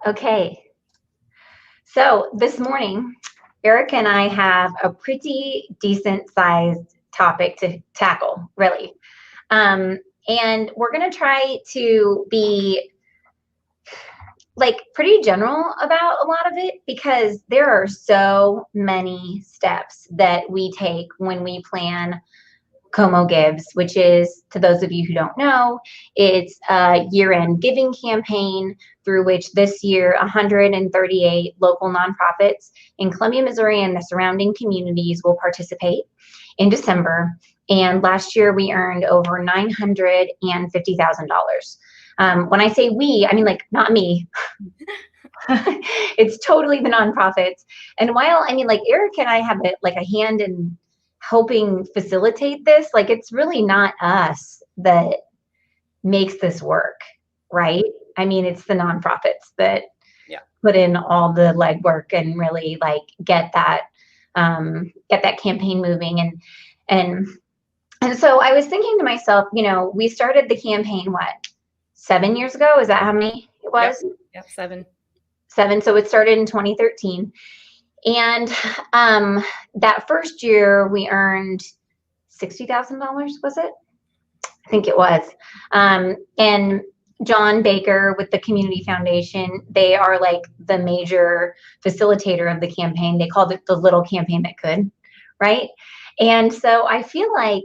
Okay, so this morning, Eric and I have a pretty decent sized topic to tackle, really. And we're going to try to be like pretty general about a lot of it because there are so many steps that we take when we plan Como Gives, which is, to those of you who don't know, it's a year-end giving campaign through which this year 138 local nonprofits in Columbia, Missouri and the surrounding communities will participate in December. And last year we earned over $950,000. When I say we, I mean like not me. It's totally the nonprofits. And while I mean like Eric and I have a hand in helping facilitate this, like it's really not us that makes this work, right? I mean, it's the nonprofits that put in all the legwork and really like get that campaign moving. And so I was thinking to myself, we started the campaign, what, 7 years ago? Is that how many it was? Yep, 7. 7. So it started in 2013. And that first year we earned $60,000, was it? I think it was. And John Baker with the Community Foundation, they are like the major facilitator of the campaign. They called it the little campaign that could, right? And so I feel like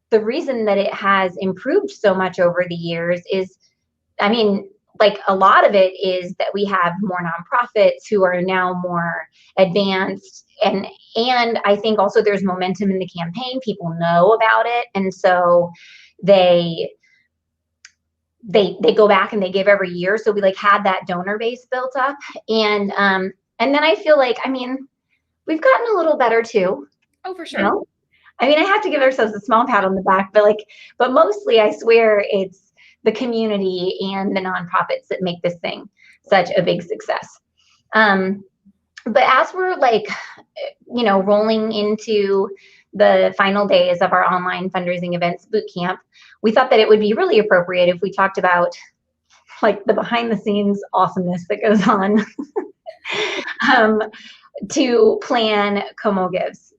the reason that it has improved so much over the years is, I mean, like a lot of it is that we have more nonprofits who are now more advanced, and I think also there's momentum in the campaign. People know about it, and so they go back and they give every year. So we like had that donor base built up, and then I feel like, I mean, we've gotten a little better too. Oh, for sure. I mean, I have to give ourselves a small pat on the back, but mostly I swear it's the community and the nonprofits that make this thing such a big success. But as we're rolling into the final days of our online fundraising events boot camp, we thought that it would be really appropriate if we talked about like the behind the scenes awesomeness that goes on to plan Como Gives.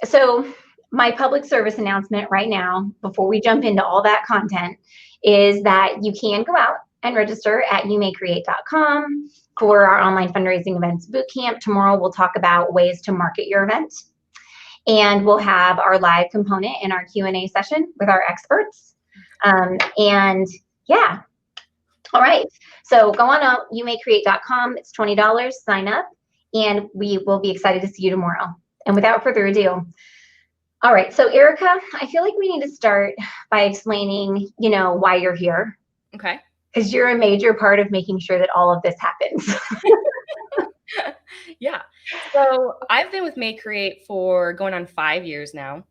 So my public service announcement right now, before we jump into all that content, is that you can go out and register at youmaycreate.com for our online fundraising events bootcamp. Tomorrow we'll talk about ways to market your event, and we'll have our live component in our Q&A session with our experts. And yeah, all right. So go on out, youmaycreate.com. It's $20. Sign up, and we will be excited to see you tomorrow. And without further ado, all right, so Erika, I feel like we need to start by explaining, why you're here. Okay. Because you're a major part of making sure that all of this happens. Yeah. So I've been with May Create for going on 5 years now.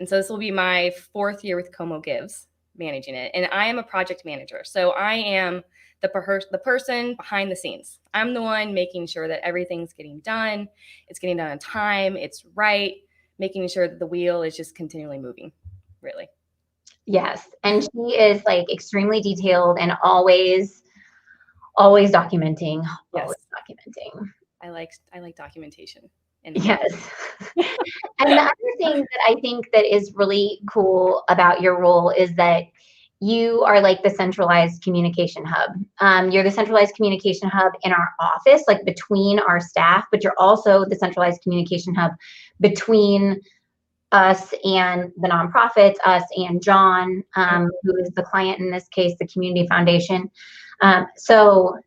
And so this will be my 4th year with Como Gives, managing it. And I am a project manager. So I am the person behind the scenes. I'm the one making sure that everything's getting done. It's getting done on time. It's right. Making sure that the wheel is just continually moving, really. Yes. And she is like extremely detailed and always documenting. Yes. Always documenting. I like documentation. Yes. And the other thing that I think that is really cool about your role is that you are like the centralized communication hub. You're the centralized communication hub in our office, like between our staff, but you're also the centralized communication hub between us and the nonprofits, us and John, who is the client in this case, the Community Foundation. So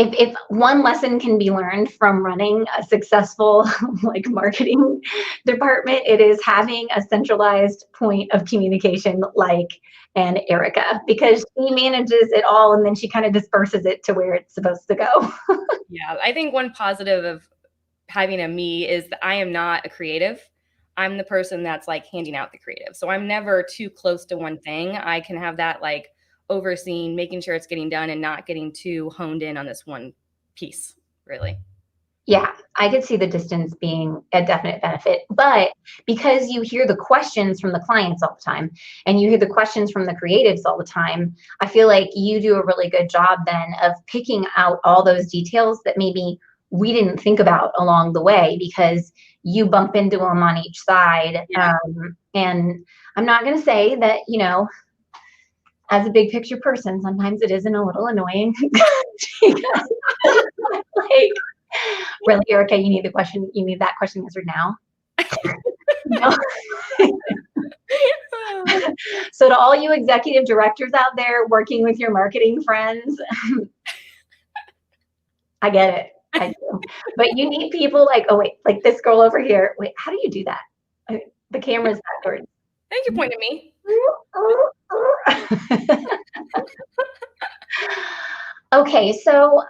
if one lesson can be learned from running a successful like marketing department, it is having a centralized point of communication like an Erika, because she manages it all and then she kind of disperses it to where it's supposed to go. Yeah, I think one positive of having a me is that I am not a creative. I'm the person that's like handing out the creative. So I'm never too close to one thing. I can have that like overseeing, making sure it's getting done and not getting too honed in on this one piece, really. Yeah, I could see the distance being a definite benefit, but because you hear the questions from the clients all the time and you hear the questions from the creatives all the time, I feel like you do a really good job then of picking out all those details that maybe we didn't think about along the way because you bump into them on each side. Yeah. And I'm not going to say that, as a big picture person, sometimes it isn't a little annoying because, like, really, Erica, you need that question answered now. No. So to all you executive directors out there working with your marketing friends, I get it. I do. But you need people like, oh wait, like this girl over here. Wait, how do you do that? The camera's backwards. I think you're pointing at me. Okay, so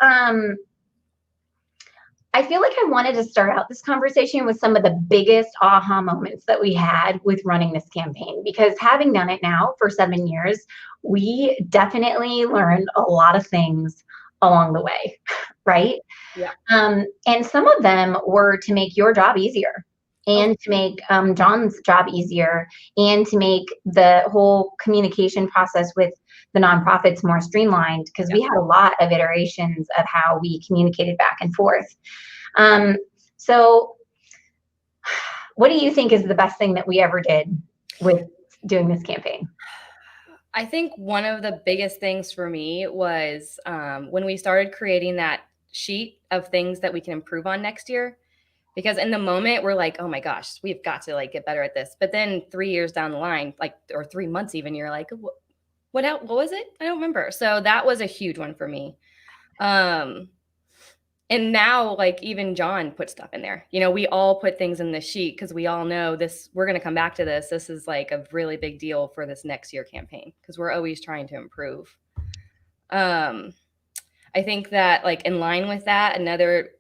I feel like I wanted to start out this conversation with some of the biggest aha moments that we had with running this campaign, because having done it now for 7 years, we definitely learned a lot of things along the way, right? Yeah. And some of them were to make your job easier and to make John's job easier and to make the whole communication process with the nonprofits more streamlined, because we had a lot of iterations of how we communicated back and forth. So what do you think is the best thing that we ever did with doing this campaign? I think one of the biggest things for me was when we started creating that sheet of things that we can improve on next year. Because in the moment we're like, oh my gosh, we've got to like get better at this. But then 3 years down the line, like, or 3 months even, you're like, what was it? I don't remember. So that was a huge one for me. And now, like, even John put stuff in there. We all put things in the sheet because we all know this, we're going to come back to this. This is like a really big deal for this next year campaign because we're always trying to improve. I think that, like, in line with that, another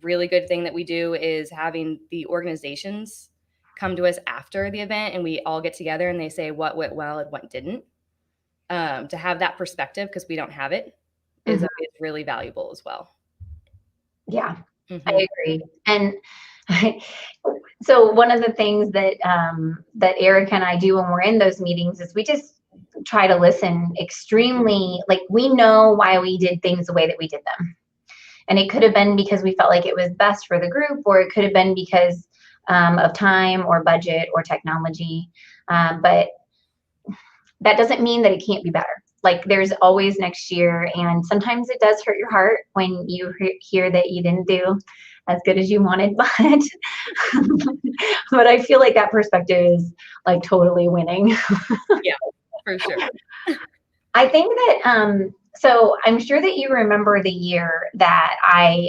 really good thing that we do is having the organizations come to us after the event and we all get together and they say what went well and what didn't. To have that perspective, because we don't have it, is really valuable as well. Yeah, I agree. And so one of the things that that Erica and I do when we're in those meetings is we just try to listen extremely, like, we know why we did things the way that we did them. And it could have been because we felt like it was best for the group, or it could have been because of time or budget or technology. But that doesn't mean that it can't be better. Like, there's always next year, and sometimes it does hurt your heart when you hear that you didn't do as good as you wanted, but but I feel like that perspective is like totally winning. Yeah, for sure. I think that so I'm sure that you remember the year that I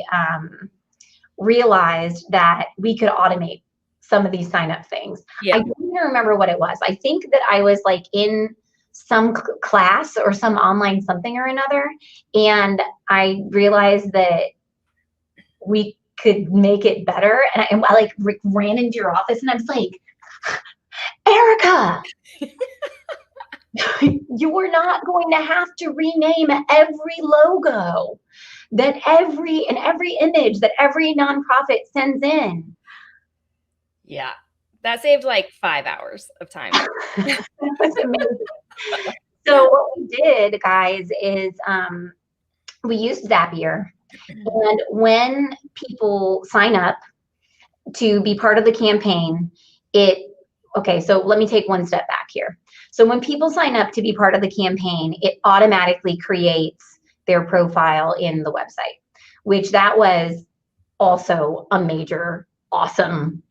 realized that we could automate some of these sign up things. Yeah. I don't even remember what it was. I think that I was like in some class or some online something or another, and I realized that we could make it better. And I like ran into your office and I was like, Erica, you are not going to have to rename every logo that every image that every nonprofit sends in. Yeah, that saved like 5 hours of time. That was amazing. So what we did, guys, is we used Zapier, and when people sign up to be part of the campaign, so let me take one step back here. So when people sign up to be part of the campaign, it automatically creates their profile in the website, which that was also a major, awesome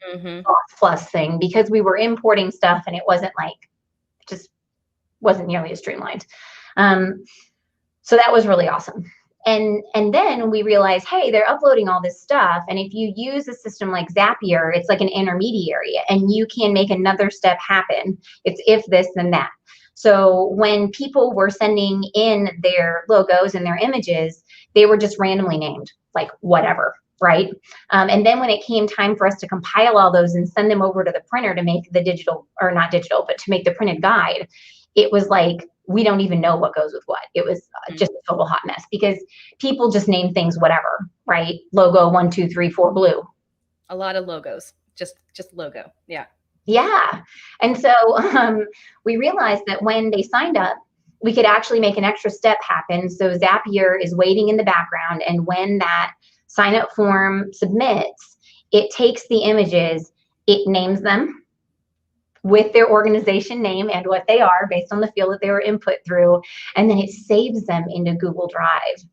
plus thing, because we were importing stuff and it wasn't like, just wasn't nearly as streamlined. So that was really awesome. And then we realized, hey, they're uploading all this stuff. And if you use a system like Zapier, it's like an intermediary and you can make another step happen. It's if this, then that. So when people were sending in their logos and their images, they were just randomly named, like whatever, right? And then when it came time for us to compile all those and send them over to the printer to make the digital, or not digital, but to make the printed guide, it was like we don't even know what goes with what. It was just a total hot mess because people just name things whatever, right? Logo 1, 2, 3, 4 blue. A lot of logos, just logo. Yeah. Yeah. And so we realized that when they signed up, we could actually make an extra step happen. So Zapier is waiting in the background. And when that sign up form submits, it takes the images, it names them with their organization name and what they are based on the field that they were input through. And then it saves them into Google Drive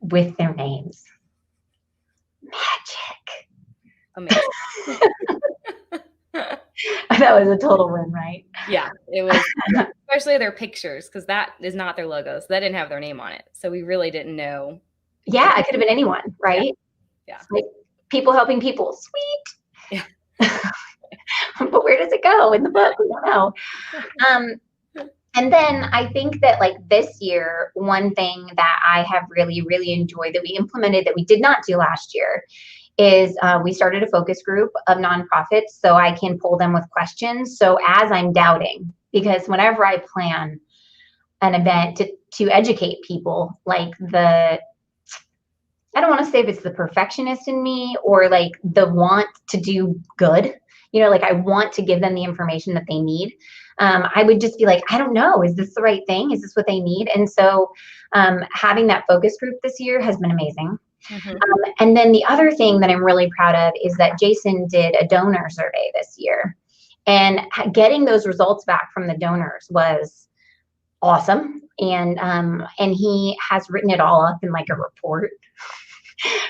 with their names. Magic. Amazing. That was a total win, right? Yeah, it was, especially their pictures, because that is not their logos. That didn't have their name on it. So we really didn't know. Yeah, it could have been anyone, right? Yeah. Like people helping people. Sweet. Yeah. But where does it go in the book? We don't know. And then I think that like this year, one thing that I have really, really enjoyed that we implemented that we did not do last year is we started a focus group of nonprofits so I can pull them with questions. So as I'm doubting, because whenever I plan an event to educate people, like I don't want to say if it's the perfectionist in me or like the want to do good, you know, like I want to give them the information that they need. I would just be like, I don't know, is this the right thing? Is this what they need? And so having that focus group this year has been amazing. And then the other thing that I'm really proud of is that Jason did a donor survey this year, and getting those results back from the donors was awesome. And he has written it all up in like a report.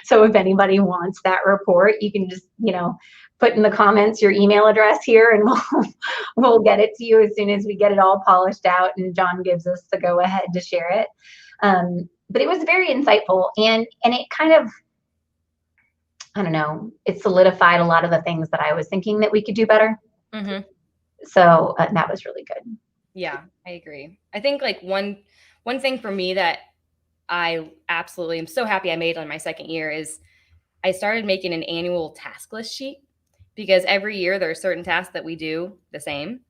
So if anybody wants that report, you can just, you know, put in the comments your email address here and we'll get it to you as soon as we get it all polished out and John gives us the go ahead to share it. But it was very insightful and it kind of, I don't know, it solidified a lot of the things that I was thinking that we could do better. So that was really good. Yeah, I agree. I think like one thing for me that I absolutely am so happy I made on my second year is I started making an annual task list sheet, because every year there are certain tasks that we do the same,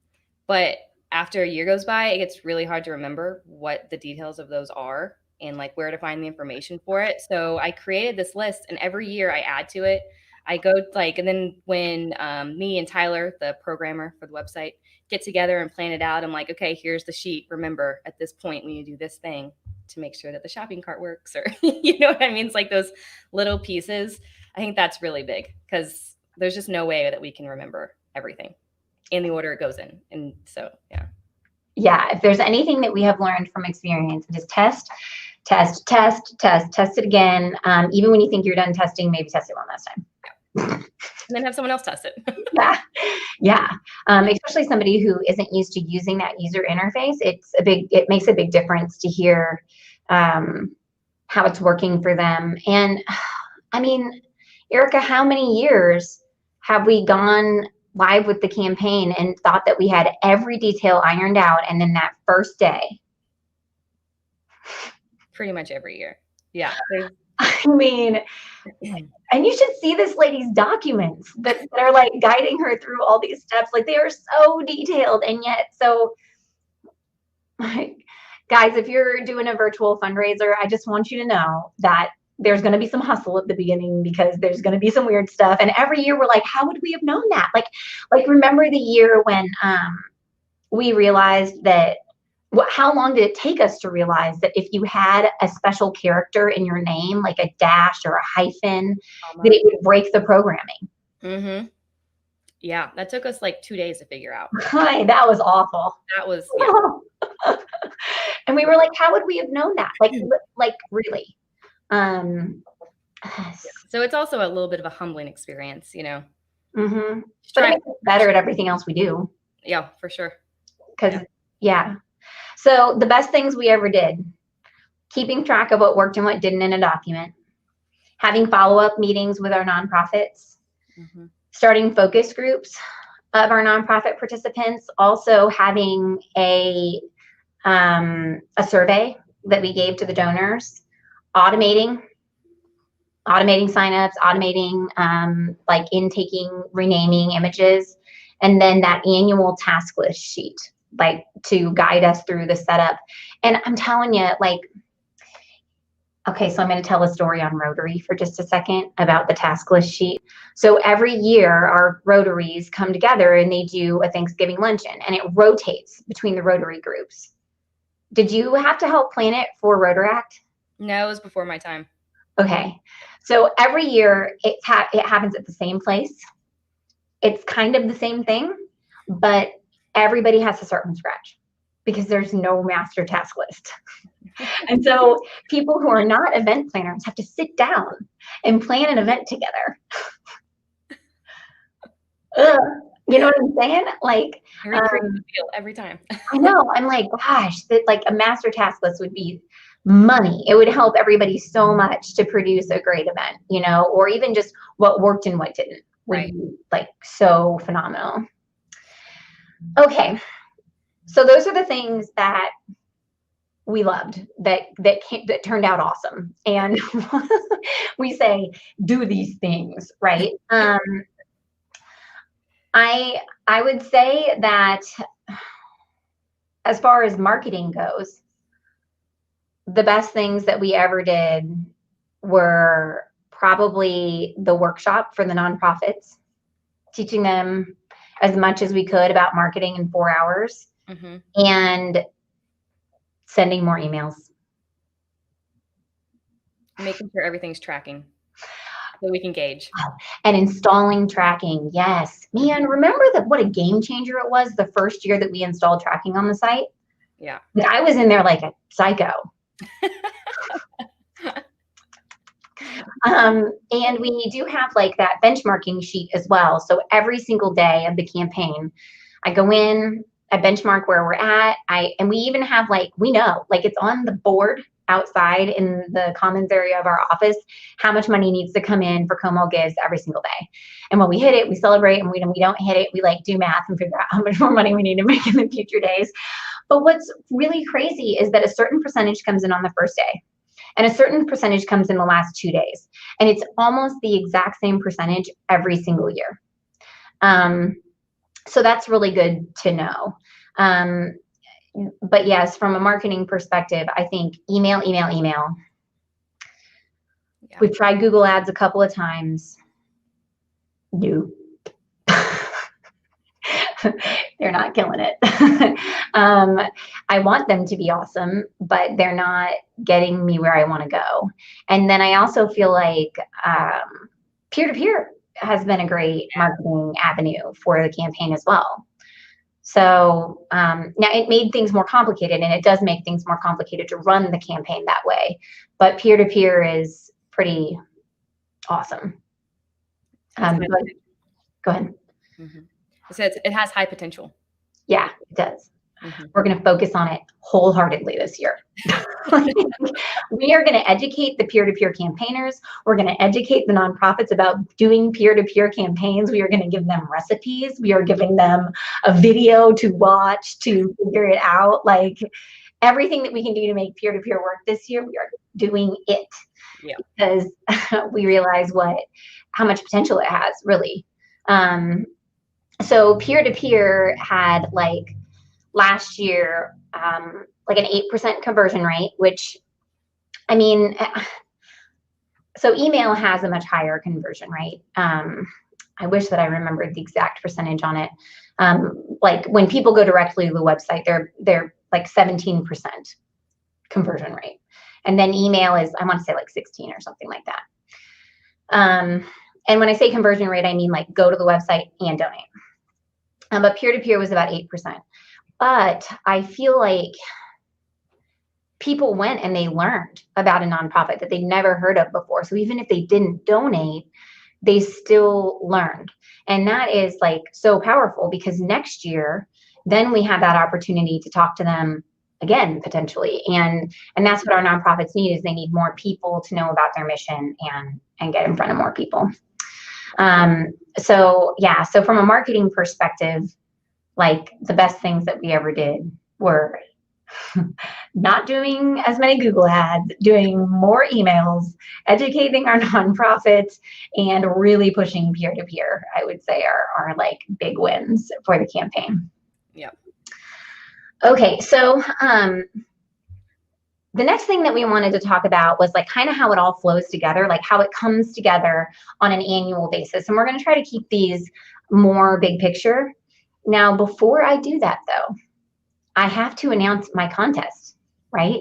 but after a year goes by, it gets really hard to remember what the details of those are and like where to find the information for it. So I created this list, and every year I add to it. I go like, and then when me and Tyler, the programmer for the website, get together and plan it out, I'm like, okay, here's the sheet. Remember, at this point, we need to do this thing to make sure that the shopping cart works, or you know what I mean? It's like those little pieces. I think that's really big because there's just no way that we can remember everything in the order it goes in. And so, yeah. Yeah, if there's anything that we have learned from experience, it is test it again. Even when you think you're done testing, maybe test it one last time. And then have someone else test it. Yeah. Especially somebody who isn't used to using that user interface. It makes a big difference to hear how it's working for them. And I mean, Erika, how many years have we gone live with the campaign and thought that we had every detail ironed out, and then that first day? Pretty much every year. Yeah. I mean, and you should see this lady's documents that are like guiding her through all these steps. Like they are so detailed, and yet so, like, guys, if you're doing a virtual fundraiser, I just want you to know that there's going to be some hustle at the beginning because there's going to be some weird stuff. And every year we're like, how would we have known that? Like remember the year when we realized that, how long did it take us to realize that if you had a special character in your name, like a dash or a hyphen, that it would break the programming? Yeah, that took us like 2 days to figure out. That was awful. That was, yeah. And we were like, how would we have known that? Like really? So it's also a little bit of a humbling experience, you know. But it makes us better at everything else we do. Yeah, for sure. Because yeah. So the best things we ever did: keeping track of what worked and what didn't in a document, having follow-up meetings with our nonprofits, starting focus groups of our nonprofit participants, also having a survey that we gave to the donors, automating signups, automating like intaking, renaming images, and then that annual task list sheet. like to guide us through the setup. And I'm telling you, like, okay, so I'm going to tell a story on Rotary for just a second about the task list sheet. So every year, our Rotaries come together and they do a Thanksgiving luncheon, and it rotates between the Rotary groups. Did you have to help plan it for Rotaract? No, it was before my time. Okay, so every year it happens at the same place. It's kind of the same thing, but everybody has to start from scratch because there's no master task list. And so people who are not event planners have to sit down and plan an event together. You know what I'm saying? Like, every time. I know. I'm like, gosh, that like a master task list would be money. It would help everybody so much to produce a great event, you know, or even just what worked and what didn't would Right. be like so phenomenal. Okay, so those are the things that we loved that turned out awesome, and we say do these things, right? I would say that as far as marketing goes, the best things that we ever did were probably the workshop for the nonprofits, teaching them as much as we could about marketing in 4 hours, and sending more emails. Making sure everything's tracking so we can gauge. And installing tracking. Yes. Man, remember what a game changer it was the first year that we installed tracking on the site? Yeah. Like, I was in there like a psycho. And we do have like that benchmarking sheet as well. So every single day of the campaign, I go in, I benchmark where we're at. And we even have like, we know, like it's on the board outside in the commons area of our office, how much money needs to come in for Como Gives every single day. And when we hit it, we celebrate, and when we don't hit it, we like do math and figure out how much more money we need to make in the future days. But what's really crazy is that a certain percentage comes in on the first day, and a certain percentage comes in the last 2 days. And it's almost the exact same percentage every single year. So that's really good to know. But yes, from a marketing perspective, I think email. Yeah. We've tried Google Ads a couple of times. No. They're not killing it. I want them to be awesome, but they're not getting me where I want to go. And then I also feel like peer-to-peer has been a great marketing avenue for the campaign as well. So now it made things more complicated, and it does make things more complicated to run the campaign that way. But peer-to-peer is pretty awesome. Go ahead. It has high potential. Yeah, it does. We're going to focus on it wholeheartedly this year. We are going to educate the peer-to-peer campaigners. We're going to educate the nonprofits about doing peer-to-peer campaigns. We are going to give them recipes. We are giving them a video to watch to figure it out. Like everything that we can do to make peer-to-peer work this year, we are doing it. Yeah. Because we realize how much potential it has, really. So peer-to-peer had like last year, like an 8% conversion rate, which, I mean, so email has a much higher conversion rate. I wish that I remembered the exact percentage on it. Like when people go directly to the website, they're like 17% conversion rate. And then email is, I want to say like 16 or something like that. And when I say conversion rate, I mean like go to the website and donate. But peer-to-peer was about 8%. But I feel like people went and they learned about a nonprofit that they'd never heard of before. So even if they didn't donate, they still learned. And that is like so powerful, because next year, then we have that opportunity to talk to them again, potentially. And that's what our nonprofits need, is they need more people to know about their mission and get in front of more people. So yeah, so from a marketing perspective, like the best things that we ever did were not doing as many Google ads, doing more emails, educating our nonprofits, and really pushing peer-to-peer, I would say are like big wins for the campaign. Yeah. Okay, so the next thing that we wanted to talk about was like kind of how it all flows together, like how it comes together on an annual basis. And we're going to try to keep these more big picture. Now, before I do that though, I have to announce my contest, right?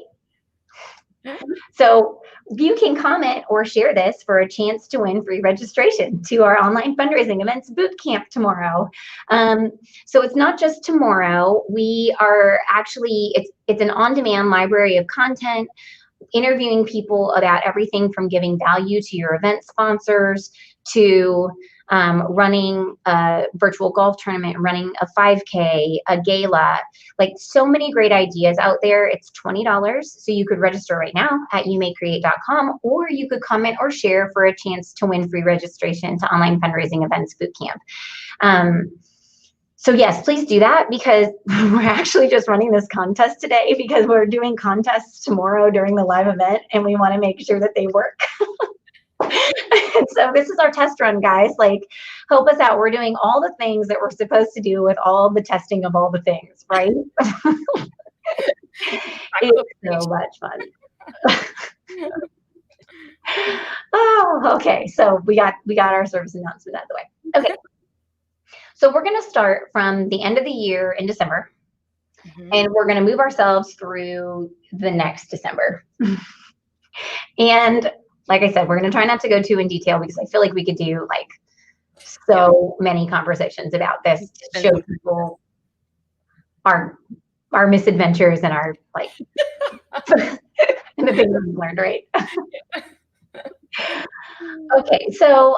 So you can comment or share this for a chance to win free registration to our online fundraising events boot camp tomorrow. So it's not just tomorrow. We are actually, it's an on-demand library of content, interviewing people about everything from giving value to your event sponsors to running a virtual golf tournament, running a 5K, a gala, like so many great ideas out there. It's $20. So you could register right now at youmaycreate.com, or you could comment or share for a chance to win free registration to online fundraising events bootcamp. So yes, please do that, because we're actually just running this contest today because we're doing contests tomorrow during the live event and we want to make sure that they work. So this is our test run, guys. Like, help us out. We're doing all the things that we're supposed to do with all the testing of all the things, right? It's so much fun. Oh, okay. So we got our service announcement out of the way. Okay. So we're going to start from the end of the year in December, and we're going to move ourselves through the next December. And like I said, we're going to try not to go too in detail because I feel like we could do like so many conversations about this to show people our misadventures and our like and the things that we've learned, right? Okay, so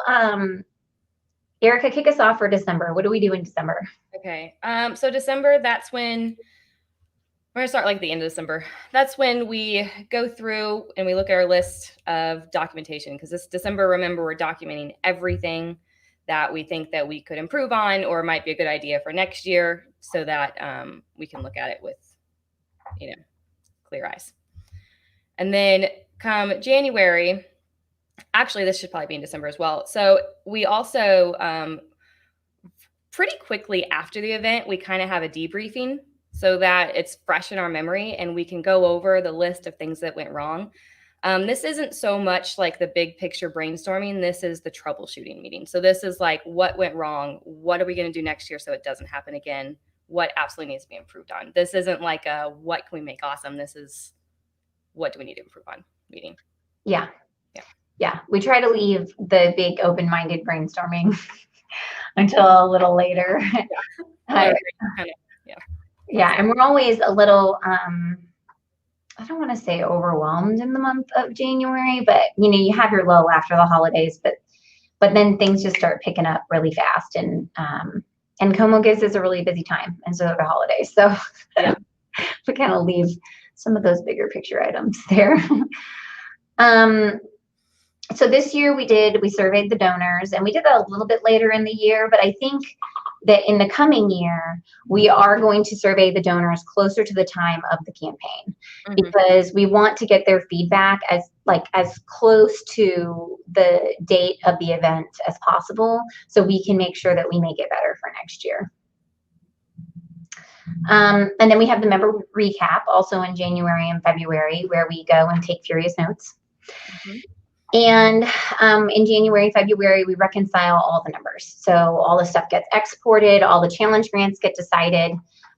Erika, kick us off for December. What do we do in December? Okay, so December, that's when we're gonna start like the end of December. That's when we go through and we look at our list of documentation, because this December, remember, we're documenting everything that we think that we could improve on or might be a good idea for next year, so that we can look at it with, clear eyes. And then come January, actually, this should probably be in December as well. So we also, pretty quickly after the event, we kind of have a debriefing so that it's fresh in our memory and we can go over the list of things that went wrong. This isn't so much like the big picture brainstorming. This is the troubleshooting meeting. So this is like, what went wrong? What are we going to do next year so it doesn't happen again? What absolutely needs to be improved on? This isn't like a, what can we make awesome? This is, what do we need to improve on meeting? Yeah. We try to leave the big open-minded brainstorming until a little later. Yeah, and we're always a little I don't want to say overwhelmed in the month of January, but you have your low after the holidays, but then things just start picking up really fast, and Como Gives is a really busy time, and so are the holidays. So we kind of leave some of those bigger picture items there. So this year we surveyed the donors, and we did that a little bit later in the year, but I think that in the coming year, we are going to survey the donors closer to the time of the campaign, because we want to get their feedback as close to the date of the event as possible, so we can make sure that we make it better for next year. And then we have the member recap also in January and February, where we go and take furious notes. And in January, February, we reconcile all the numbers. So all the stuff gets exported, all the challenge grants get decided.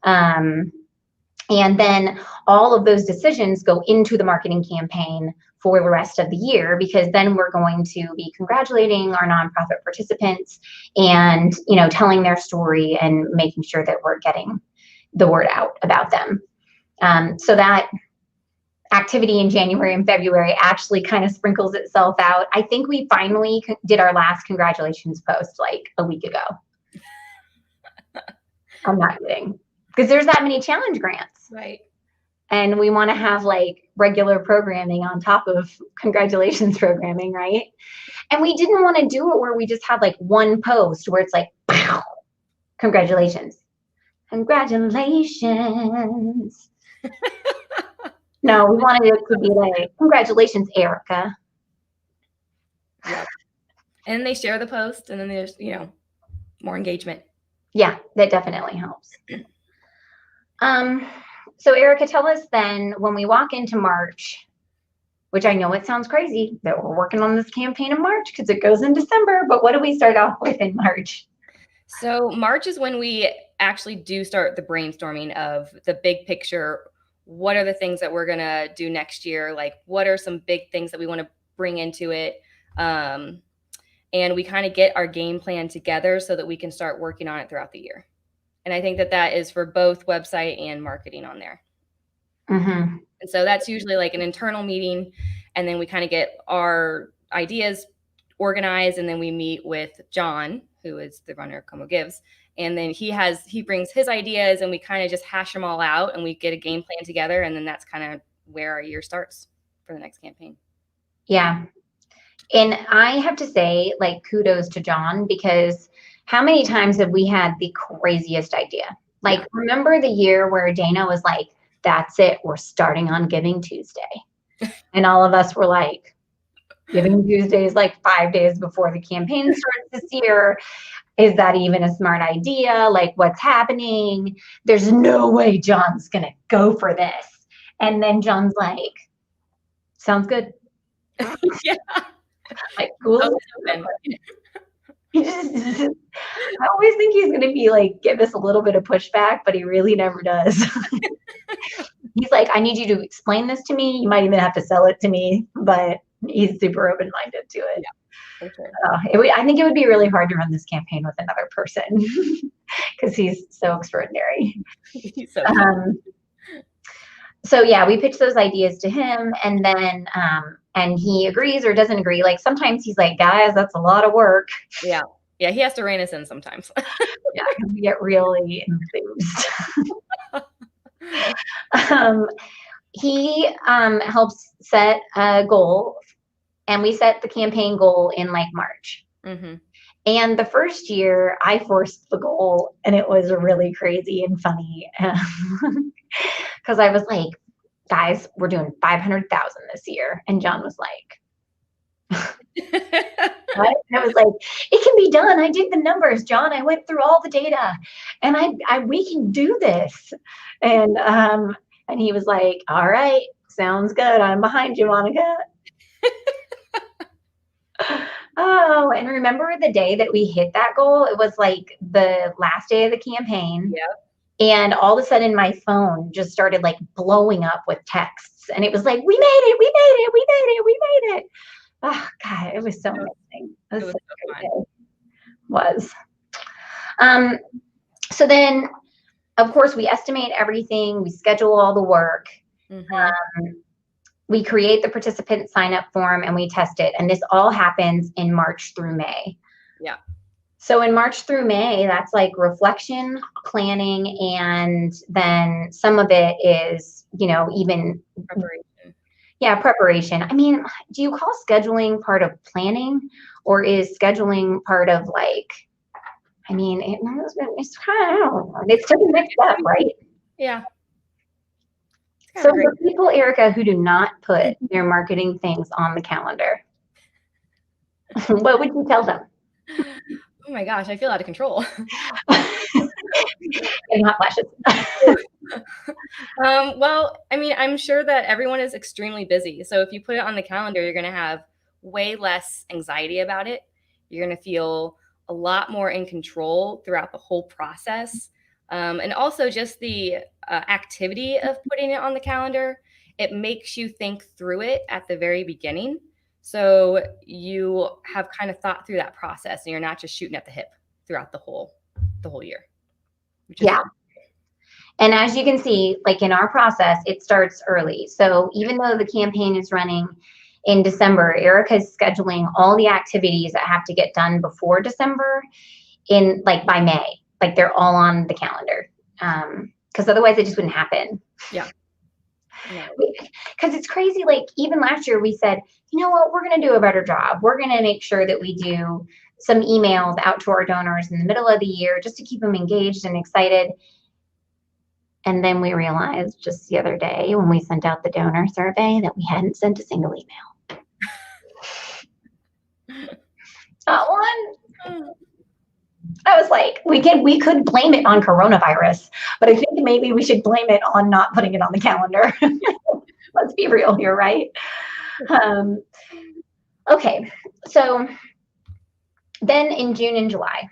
And then all of those decisions go into the marketing campaign for the rest of the year, because then we're going to be congratulating our nonprofit participants and, telling their story and making sure that we're getting the word out about them. So that activity in January and February actually kind of sprinkles itself out. I think we finally did our last congratulations post like a week ago. I'm not kidding, because there's that many challenge grants, right? And we want to have like regular programming on top of congratulations programming, right? And we didn't want to do it where we just have like one post where it's like, pow, congratulations. No, we wanted it to be like, congratulations, Erika. Yeah. And they share the post, and then there's, more engagement. Yeah, that definitely helps. So Erika, tell us then, when we walk into March, which I know it sounds crazy that we're working on this campaign in March because it goes in December, but what do we start off with in March? So March is when we actually do start the brainstorming of the big picture. What are the things that we're going to do next year? Like, what are some big things that we want to bring into it? And we kind of get our game plan together so that we can start working on it throughout the year. And I think that that is for both website and marketing on there. Mm-hmm. And so that's usually like an internal meeting. And then we kind of get our ideas organized. And then we meet with John, who is the runner of Como Gives. And then he brings his ideas and we kind of just hash them all out and we get a game plan together. And then that's kind of where our year starts for the next campaign. Yeah. And I have to say, like, kudos to John, because how many times have we had the craziest idea? Like, remember the year where Dana was like, that's it, we're starting on Giving Tuesday. And all of us were like, Giving Tuesday is like 5 days before the campaign starts this year. Is that even a smart idea? Like, what's happening? There's no way John's going to go for this. And then John's like, sounds good. Yeah. Like, cool. I always think he's going to be like, give us a little bit of pushback, but he really never does. He's like, I need you to explain this to me. You might even have to sell it to me, but he's super open-minded to it. Yeah, for sure. I think it would be really hard to run this campaign with another person because he's so extraordinary. He's so So yeah, we pitch those ideas to him, and then and he agrees or doesn't agree. Like sometimes he's like, guys, that's a lot of work. Yeah. Yeah, he has to rein us in sometimes. Yeah, we get really enthused. He helps set a goal, and we set the campaign goal in like March. Mm-hmm. And the first year I forced the goal, and it was really crazy and funny because I was like, guys, we're doing 500,000 this year. And John was like, what? And I was like, it can be done. I did the numbers, John. I went through all the data, and we can do this. And he was like, all right, sounds good. I'm behind you, Monica. Oh, and remember the day that we hit that goal? It was like the last day of the campaign. Yep. And all of a sudden my phone just started like blowing up with texts. And it was like, we made it, we made it, we made it, we made it. Oh God, it was so amazing. It was such a great day. Was. So then of course we estimate everything, we schedule all the work. Mm-hmm. We create the participant sign up form and we test it. And this all happens in March through May. Yeah. So in March through May, that's like reflection, planning, and then some of it is, even preparation. Yeah, preparation. I mean, do you call scheduling part of planning, or is scheduling part of like, I mean, it's kind of, it's still the next step, right? Yeah. So for people, Erika, who do not put their marketing things on the calendar, what would you tell them? Oh my gosh, I feel out of control. And hot flashes. Well, I mean, I'm sure that everyone is extremely busy. So if you put it on the calendar, you're going to have way less anxiety about it. You're going to feel a lot more in control throughout the whole process. And also just the activity of putting it on the calendar, it makes you think through it at the very beginning. So you have kind of thought through that process and you're not just shooting at the hip throughout the whole year. Yeah. And as you can see, like in our process, it starts early. So even though the campaign is running in December, Erika is scheduling all the activities that have to get done before December in like by May. Like they're all on the calendar. Because otherwise it just wouldn't happen. Yeah. Because it's crazy. Like even last year we said, you know what, we're going to do a better job. We're going to make sure that we do some emails out to our donors in the middle of the year just to keep them engaged and excited. And then we realized just the other day when we sent out the donor survey that we hadn't sent a single email. Not one. I was like, we could blame it on coronavirus, but I think maybe we should blame it on not putting it on the calendar. Let's be real here, right? Um, okay, so then in June and July.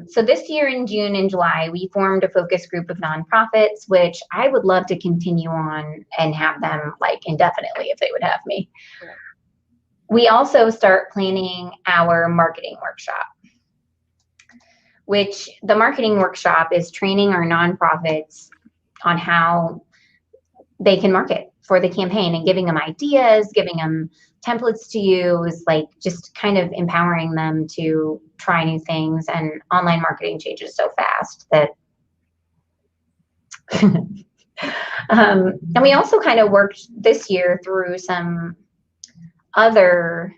So this year in June and July, we formed a focus group of nonprofits, which I would love to continue on and have them like indefinitely if they would have me. Yeah. We also start planning our marketing workshop, which the marketing workshop is training our nonprofits on how they can market for the campaign and giving them ideas, giving them templates to use, like just kind of empowering them to try new things. And online marketing changes so fast that and we also kind of worked this year through some other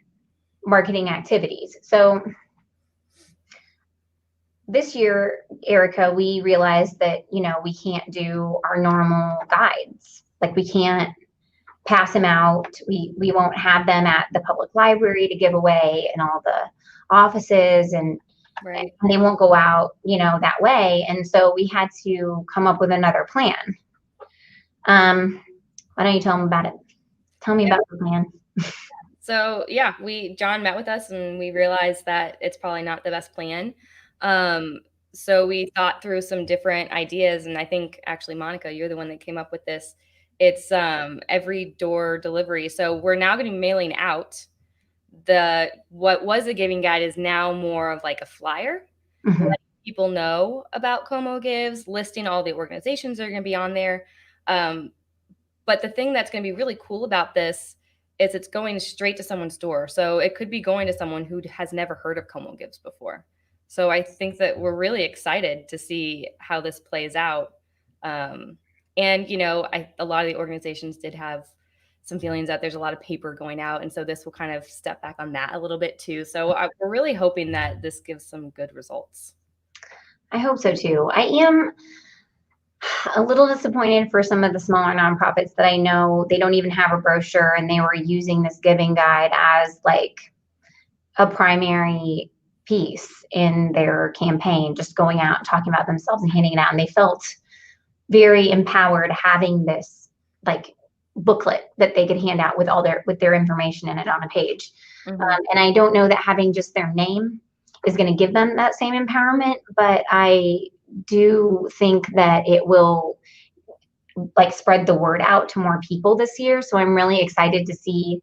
marketing activities. So this year, Erika, we realized that, we can't do our normal guides. Like we can't pass them out. We won't have them at the public library to give away in all the offices, and Right. they won't go out, that way. And so we had to come up with another plan. Why don't you tell them about it? Tell me about the plan. So yeah, John met with us and we realized that it's probably not the best plan. So we thought through some different ideas, and I think actually, Monica, you're the one that came up with this. It's every door delivery. So we're now going to be mailing out what was a giving guide is now more of like a flyer, letting people know about Como Gives, listing all the organizations that are going to be on there. But the thing that's going to be really cool about this is it's going straight to someone's door. So it could be going to someone who has never heard of Como Gives before. So I think that we're really excited to see how this plays out. And, a lot of the organizations did have some feelings that there's a lot of paper going out. And so this will kind of step back on that a little bit too. So we're really hoping that this gives some good results. I hope so too. I am a little disappointed for some of the smaller nonprofits that I know they don't even have a brochure, and they were using this giving guide as like a primary piece in their campaign, just going out and talking about themselves and handing it out. And they felt very empowered having this like booklet that they could hand out with their information in it on a page. And I don't know that having just their name is going to give them that same empowerment, but I do think that it will like spread the word out to more people this year. So I'm really excited to see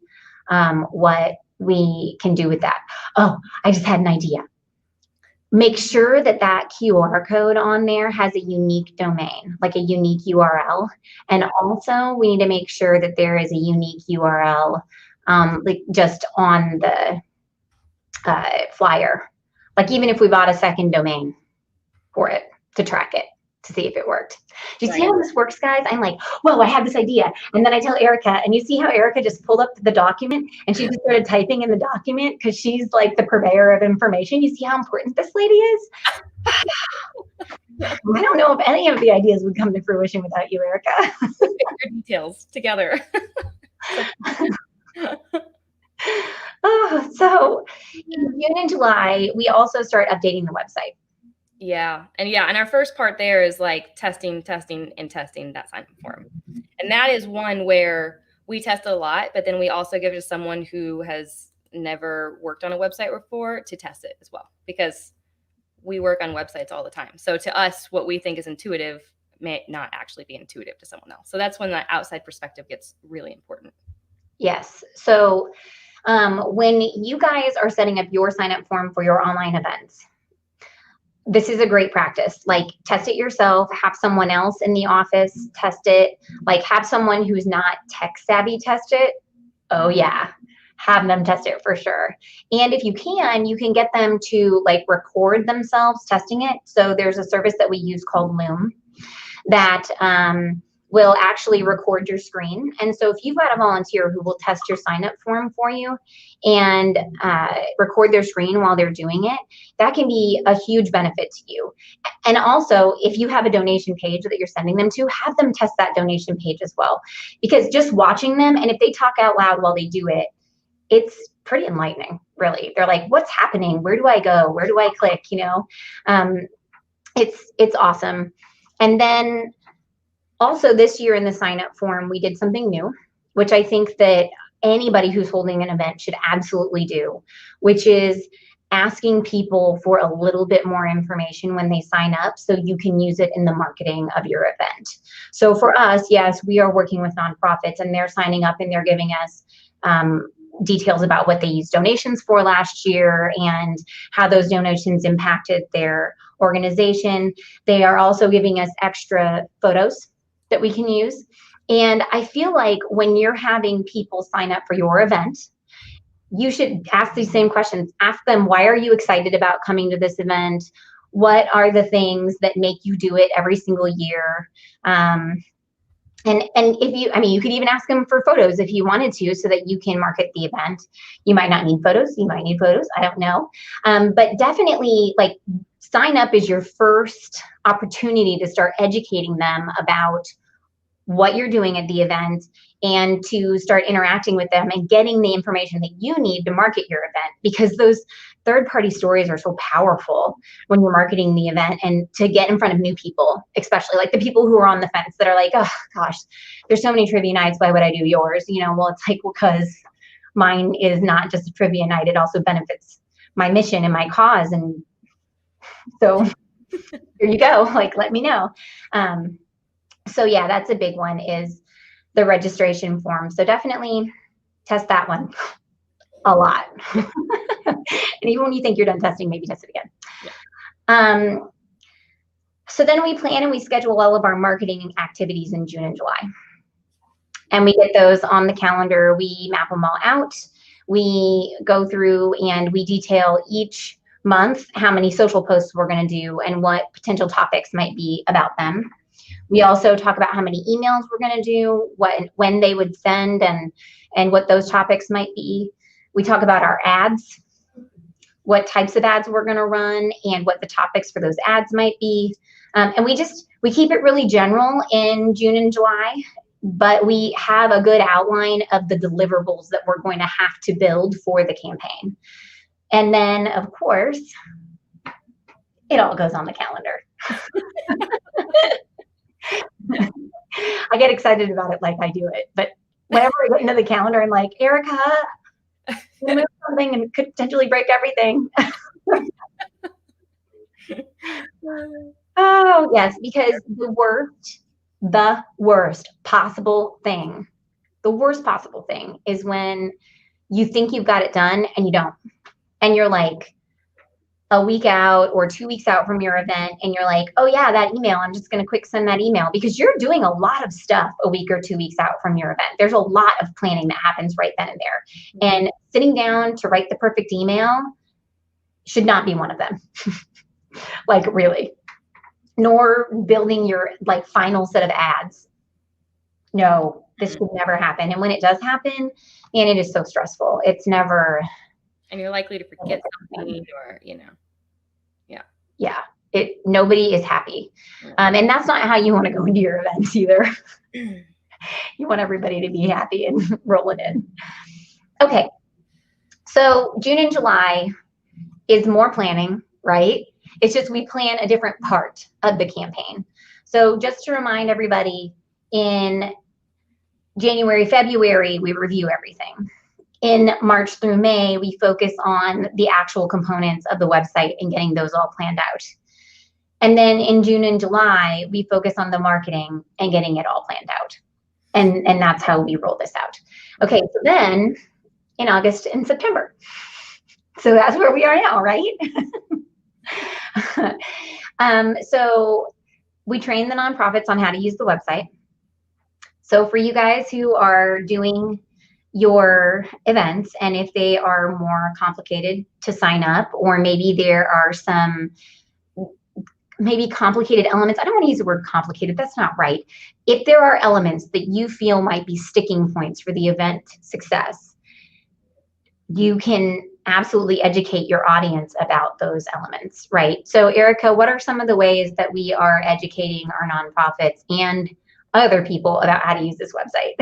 what we can do with that. Oh, I just had an idea. Make sure that QR code on there has a unique domain, like a unique URL. And also we need to make sure that there is a unique URL like just on the flyer. Like even if we bought a second domain for it to track it, to see if it worked. Do you see how this works, guys? I'm like, whoa, I have this idea. And then I tell Erika, and you see how Erika just pulled up the document and she just started typing in the document because she's like the purveyor of information. You see how important this lady is? I don't know if any of the ideas would come to fruition without you, Erika. Your details together. So in June and July, we also start updating the website. Yeah. And our first part there is like testing that sign-up form. And that is one where we test a lot, but then we also give it to someone who has never worked on a website before to test it as well, because we work on websites all the time. So to us, what we think is intuitive may not actually be intuitive to someone else. So that's when the outside perspective gets really important. Yes. So when you guys are setting up your sign-up form for your online events, this is a great practice. Like test it yourself, have someone else in the office test it, like have someone who's not tech savvy test it. Oh yeah, have them test it for sure. And if you can get them to like record themselves testing it. So there's a service that we use called Loom that will actually record your screen. And so if you've got a volunteer who will test your sign up form for you and record their screen while they're doing it, that can be a huge benefit to you. And also, if you have a donation page that you're sending them to, have them test that donation page as well. Because just watching them, and if they talk out loud while they do it, it's pretty enlightening, really. They're like, what's happening? Where do I go? Where do I click? It's awesome. And then also this year in the sign up form, we did something new, which I think that anybody who's holding an event should absolutely do, which is asking people for a little bit more information when they sign up so you can use it in the marketing of your event. So for us, yes, we are working with nonprofits and they're signing up and they're giving us details about what they used donations for last year and how those donations impacted their organization. They are also giving us extra photos that we can use. And I feel like when you're having people sign up for your event, you should ask these same questions. Ask them, why are you excited about coming to this event? What are the things that make you do it every single year? And if you could even ask them for photos if you wanted to, so that you can market the event. You might not need photos. You might need photos. I don't know. But definitely, like, sign up is your first opportunity to start educating them about what you're doing at the event and to start interacting with them and getting the information that you need to market your event, because those third-party stories are so powerful when you're marketing the event, and to get in front of new people, especially like the people who are on the fence that are like, oh gosh, there's so many trivia nights, why would I do yours? Well, it's like, well, because mine is not just a trivia night, it also benefits my mission and my cause. And so here you go, like, let me know. So yeah, that's a big one, is the registration form. So definitely test that one a lot. And even when you think you're done testing, maybe test it again. Yeah. So then we plan and we schedule all of our marketing activities in June and July. And we get those on the calendar. We map them all out. We go through and we detail each month how many social posts we're going to do and what potential topics might be about them. We also talk about how many emails we're going to do, when they would send, and what those topics might be. We talk about our ads, what types of ads we're going to run, and what the topics for those ads might be. And we keep it really general in June and July, but we have a good outline of the deliverables that we're going to have to build for the campaign. And then, of course, it all goes on the calendar. I get excited about it like I do it, but whenever I get into the calendar, I'm like, Erika, you move something and could potentially break everything. Oh yes, because the worst possible thing is when you think you've got it done and you don't, and you're like a week out or 2 weeks out from your event, and you're like, oh yeah, that email, I'm just going to quick send that email, because you're doing a lot of stuff a week or 2 weeks out from your event. There's a lot of planning that happens right then and there. And sitting down to write the perfect email should not be one of them. Like, really. Nor building your final set of ads. No, this would never happen. And when it does happen, and it is so stressful, it's never. And you're likely to forget something, or nobody is happy. And that's not how you want to go into your events either. You want everybody to be happy and rolling in. Okay, so June and July is more planning, right? It's just we plan a different part of the campaign. So just to remind everybody, in January, February, we review everything. In March through May, we focus on the actual components of the website and getting those all planned out. And then in June and July, we focus on the marketing and getting it all planned out. And that's how we roll this out. Okay, so then in August and September. So that's where we are now, right? So we train the nonprofits on how to use the website. So for you guys who are doing your events, and if they are more complicated to sign up, or maybe there are some complicated elements. I don't want to use the word complicated. That's not right. If there are elements that you feel might be sticking points for the event success, you can absolutely educate your audience about those elements, right? So Erika, what are some of the ways that we are educating our nonprofits and other people about how to use this website?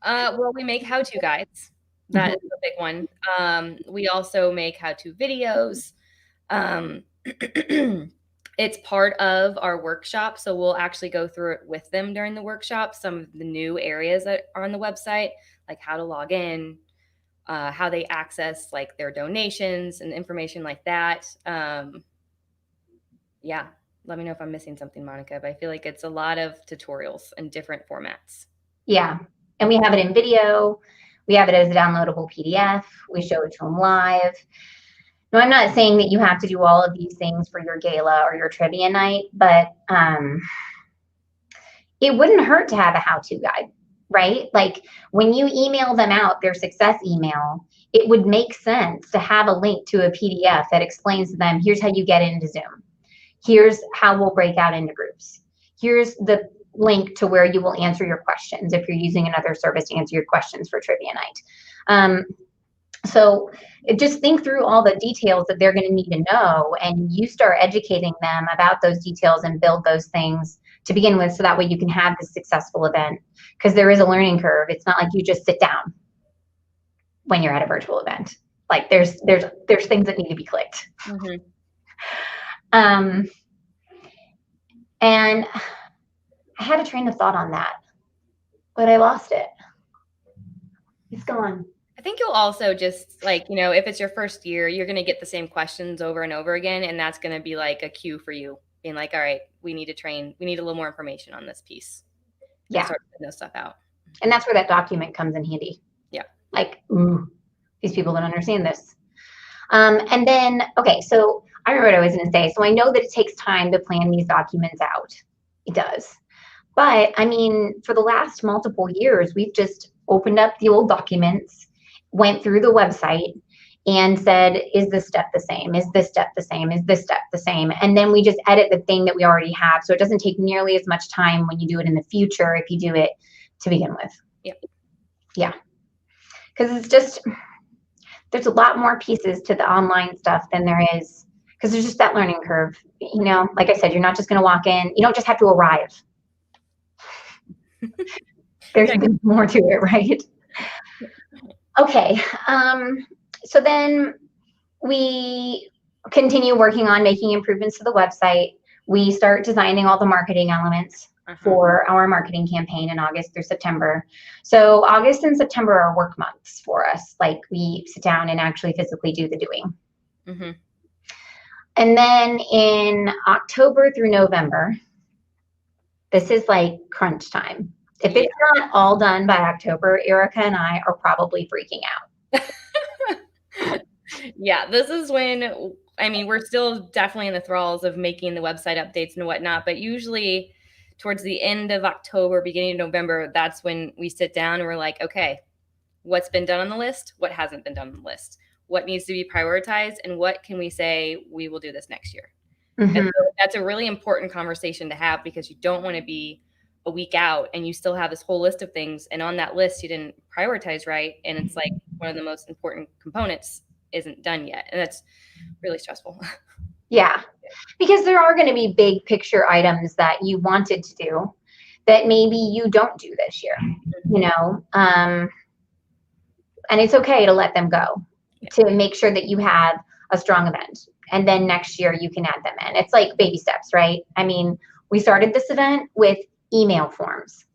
Well, we make how-to guides That is a big one. We also make how-to videos. Um, it's part of our workshop, so we'll actually go through it with them during the workshop. Some of the new areas that are on the website, like how to log in, how they access like their donations and information like that. Yeah, let me know if I'm missing something, Monica, but I feel like it's a lot of tutorials in different formats. Yeah. And we have it in video. We have it as a downloadable PDF. We show it to them live. No, I'm not saying that you have to do all of these things for your gala or your trivia night, but it wouldn't hurt to have a how-to guide, right? Like when you email them out their success email, it would make sense to have a link to a PDF that explains to them, here's how you get into Zoom. Here's how we'll break out into groups. Here's the link to where you will answer your questions if you're using another service to answer your questions for trivia night. So just think through all the details that they're going to need to know, and you start educating them about those details and build those things to begin with, so that way you can have this successful event, because there is a learning curve. It's not like you just sit down when you're at a virtual event. Like there's things that need to be clicked. Mm-hmm. And I had a train of thought on that, but I lost it. It's gone. I think you'll also just like, if it's your first year, you're going to get the same questions over and over again. And that's going to be like a cue for you being like, all right, we need to train. We need a little more information on this piece. Yeah. Start putting those stuff out. And that's where that document comes in handy. Yeah. Like, these people don't understand this. And then, okay, so I remember what I was going to say. So I know that it takes time to plan these documents out. It does. But I mean, for the last multiple years, we've just opened up the old documents, went through the website and said, is this step the same? Is this step the same? Is this step the same? And then we just edit the thing that we already have. So it doesn't take nearly as much time when you do it in the future if you do it to begin with. Yeah. Yeah. Because it's just, there's a lot more pieces to the online stuff than there is, because there's just that learning curve. Like I said, you're not just going to walk in. You don't just have to arrive. There's more to it, right? Okay. So then we continue working on making improvements to the website. We start designing all the marketing elements for our marketing campaign in August through September. So August and September are work months for us. Like we sit down and actually physically do the doing. Mm-hmm. And then in October through November, this is like crunch time. If it's not all done by October, Erika and I are probably freaking out. Yeah, this is when, we're still definitely in the thralls of making the website updates and whatnot, but usually towards the end of October, beginning of November, that's when we sit down and we're like, okay, what's been done on the list? What hasn't been done on the list? What needs to be prioritized? And what can we say we will do this next year? Mm-hmm. And so that's a really important conversation to have, because you don't want to be a week out and you still have this whole list of things, and on that list you didn't prioritize right, and it's like one of the most important components isn't done yet, and that's really stressful. Yeah, because there are going to be big picture items that you wanted to do that maybe you don't do this year, and it's okay to let them go, to make sure that you have a strong event, and then next year you can add them in. It's like baby steps, right? We started this event with email forms.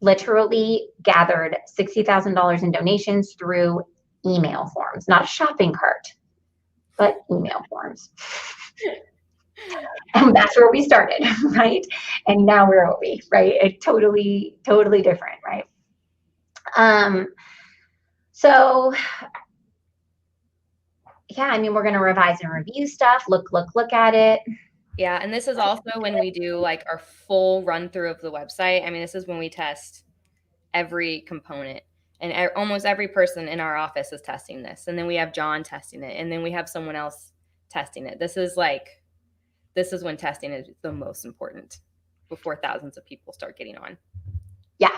Literally gathered $60,000 in donations through email forms, not a shopping cart, but email forms. And that's where we started, right? And now where are we, right? It's totally different, right? So yeah, we're going to revise and review stuff, look at it. Yeah, and this is also when we do like our full run through of the website. This is when we test every component, and almost every person in our office is testing this. And then we have John testing it, and then we have someone else testing it. This is when testing is the most important, before thousands of people start getting on. Yeah.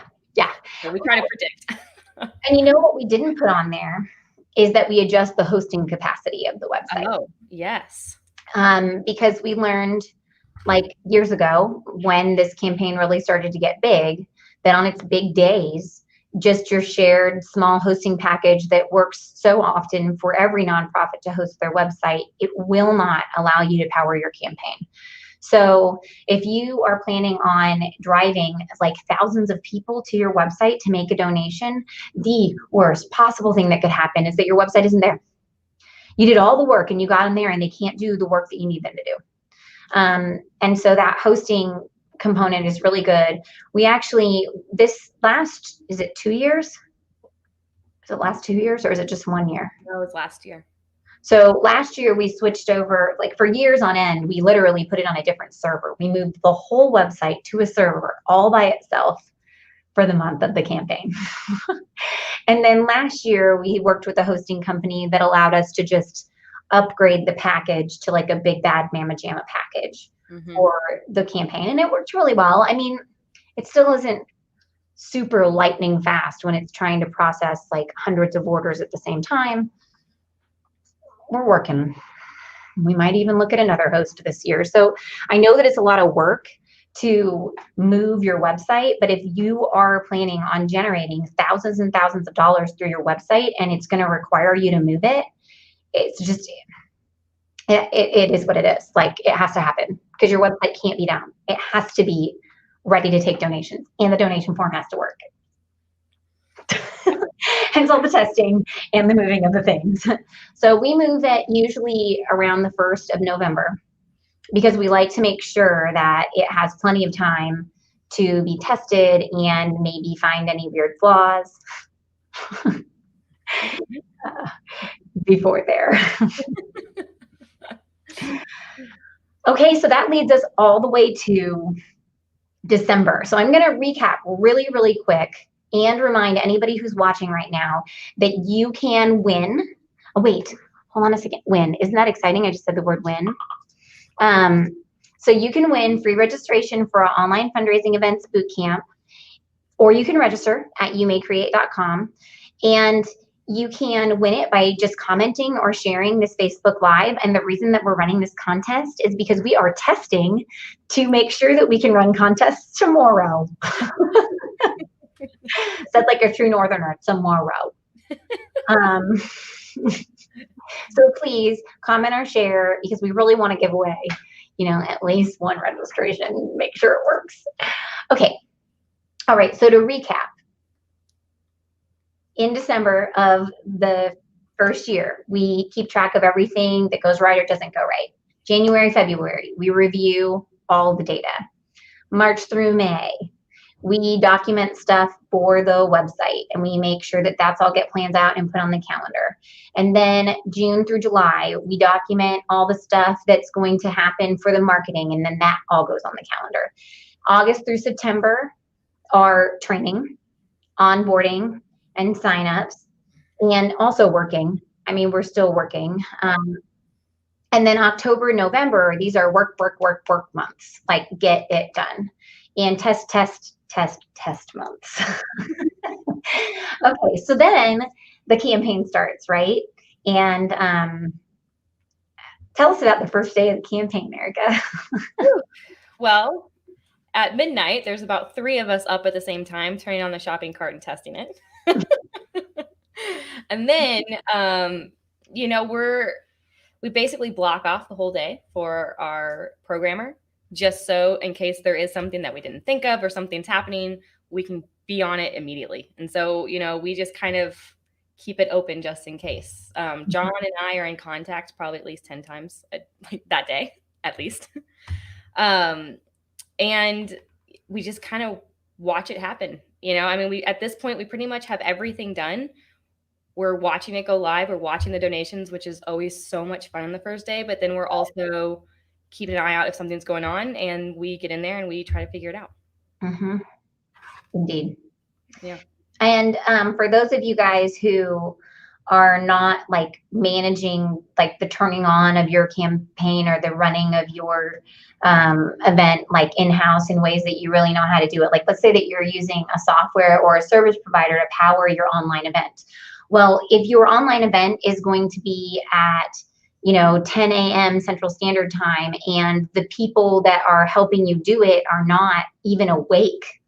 So we try to predict. And what we didn't put on there is that we adjust the hosting capacity of the website. Oh, yes. Because we learned like years ago, when this campaign really started to get big, that on its big days, just your shared small hosting package that works so often for every nonprofit to host their website, it will not allow you to power your campaign. So if you are planning on driving like thousands of people to your website to make a donation, the worst possible thing that could happen is that your website isn't there. You did all the work and you got them there and they can't do the work that you need them to do. And so that hosting component is really good. We actually, this last, is it 2 years? Is it last 2 years or is it just 1 year? That was last year. So last year we switched over, like for years on end, we literally put it on a different server. We moved the whole website to a server all by itself for the month of the campaign. And then last year we worked with a hosting company that allowed us to just upgrade the package to like a big bad mamma jamma package for the campaign. And it worked really well. I mean, it still isn't super lightning fast when it's trying to process like hundreds of orders at the same time. We're working. We might even look at another host this year. So I know that it's a lot of work to move your website, but if you are planning on generating thousands and thousands of dollars through your website and it's going to require you to move it, it's just, it is what it is. Like it has to happen because your website can't be down. It has to be ready to take donations and the donation form has to work. Hence all the testing and the moving of the things. So we move it usually around the 1st of November because we like to make sure that it has plenty of time to be tested and maybe find any weird flaws before there. Okay, so that leads us all the way to December. So I'm going to recap really, really quick and remind anybody who's watching right now that you can win. Oh, wait, hold on a second. Win. Isn't that exciting? I just said the word win. So you can win free registration for our online fundraising events bootcamp, or you can register at youmaycreate.com. And you can win it by just commenting or sharing this Facebook Live. And the reason that we're running this contest is because we are testing to make sure that we can run contests tomorrow. Said like a true Northerner, tomorrow. So please comment or share because we really want to give away, at least one registration, make sure it works. Okay. All right. So to recap, in December of the first year, we keep track of everything that goes right or doesn't go right. January, February, we review all the data. March through May, we document stuff for the website and we make sure that that's all get plans out and put on the calendar. And then June through July, we document all the stuff that's going to happen for the marketing and then that all goes on the calendar. August through September are training, onboarding, and signups, and also working. I mean, we're still working. And then October, November, these are work months, like get it done. And test months. Okay, so then the campaign starts, right? And tell us about the first day of the campaign, Erika. Well, at midnight, there's about 3 of us up at the same time, turning on the shopping cart and testing it. And then, we basically block off the whole day for our programmer, just so in case there is something that we didn't think of or something's happening, we can be on it immediately. And so, we just kind of keep it open just in case. John and I are in contact probably at least 10 times that day, at least. And we just kind of watch it happen. At this point, we pretty much have everything done. We're watching it go live. We're watching the donations, which is always so much fun on the first day. But then we're also keeping an eye out if something's going on, and we get in there and we try to figure it out. Mm-hmm. Indeed. Yeah. And for those of you guys who are not like managing like the turning on of your campaign or the running of your event like in-house in ways that you really know how to do it. Like let's say that you're using a software or a service provider to power your online event. Well, if your online event is going to be at 10 a.m. Central Standard Time and the people that are helping you do it are not even awake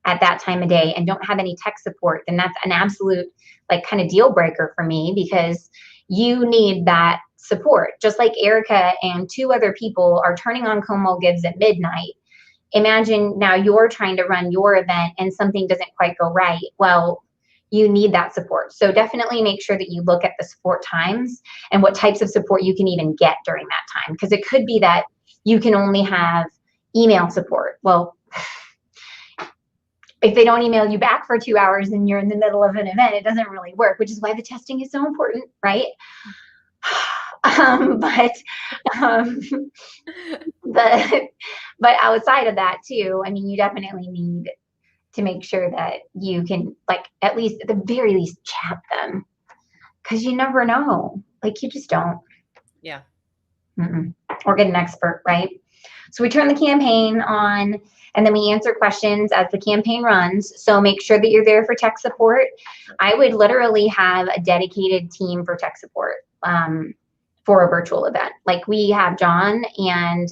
at that time of day and don't have any tech support, then that's an absolute like kind of deal breaker for me, because you need that support. Just like Erika and 2 other people are turning on Como Gives at midnight. Imagine now you're trying to run your event and something doesn't quite go right. Well, you need that support. So definitely make sure that you look at the support times and what types of support you can even get during that time. Because it could be that you can only have email support. Well, if they don't email you back for 2 hours and you're in the middle of an event, it doesn't really work, which is why the testing is so important, right? But but outside of that too, I mean, you definitely need to make sure that you can, like, at least at the very least chat them, because you never know. Like, you just don't. Yeah. Or get an expert, right? So we turn the campaign on, and then we answer questions as the campaign runs. So make sure that you're there for tech support. I would literally have a dedicated team for tech support for a virtual event. Like, we have John and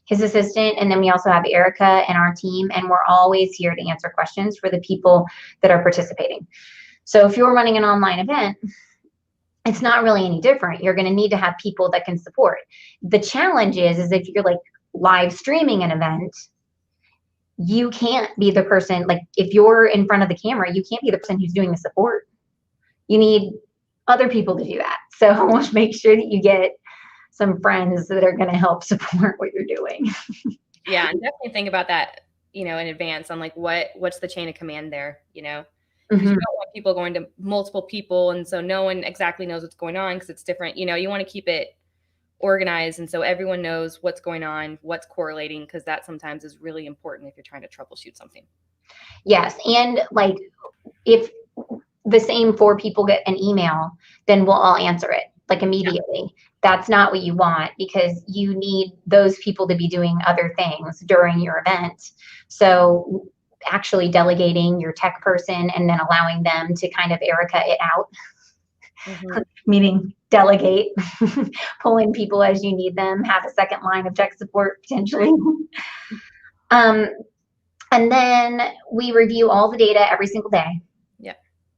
his assistant, and then we also have Erika and our team, and we're always here to answer questions for the people that are participating. So if you're running an online event, it's not really any different. You're going to need to have people that can support. The challenge is if you're like live streaming an event, you can't be the person, like if you're in front of the camera, you can't be the person who's doing the support. You need other people to do that. So make sure that you get some friends that are going to help support what you're doing. Yeah, and definitely think about that, in advance on like what's the chain of command there, because you don't want people going to multiple people, and so no one exactly knows what's going on because it's different. You want to keep it organized, and so everyone knows what's going on, what's correlating, because that sometimes is really important if you're trying to troubleshoot something. Yes, and like if the same 4 people get an email, then we'll all answer it like immediately. Yeah. That's not what you want, because you need those people to be doing other things during your event. So actually delegating your tech person and then allowing them to kind of Erika it out, meaning delegate, pull in people as you need them, have a second line of tech support potentially. And then we review all the data every single day. Yeah.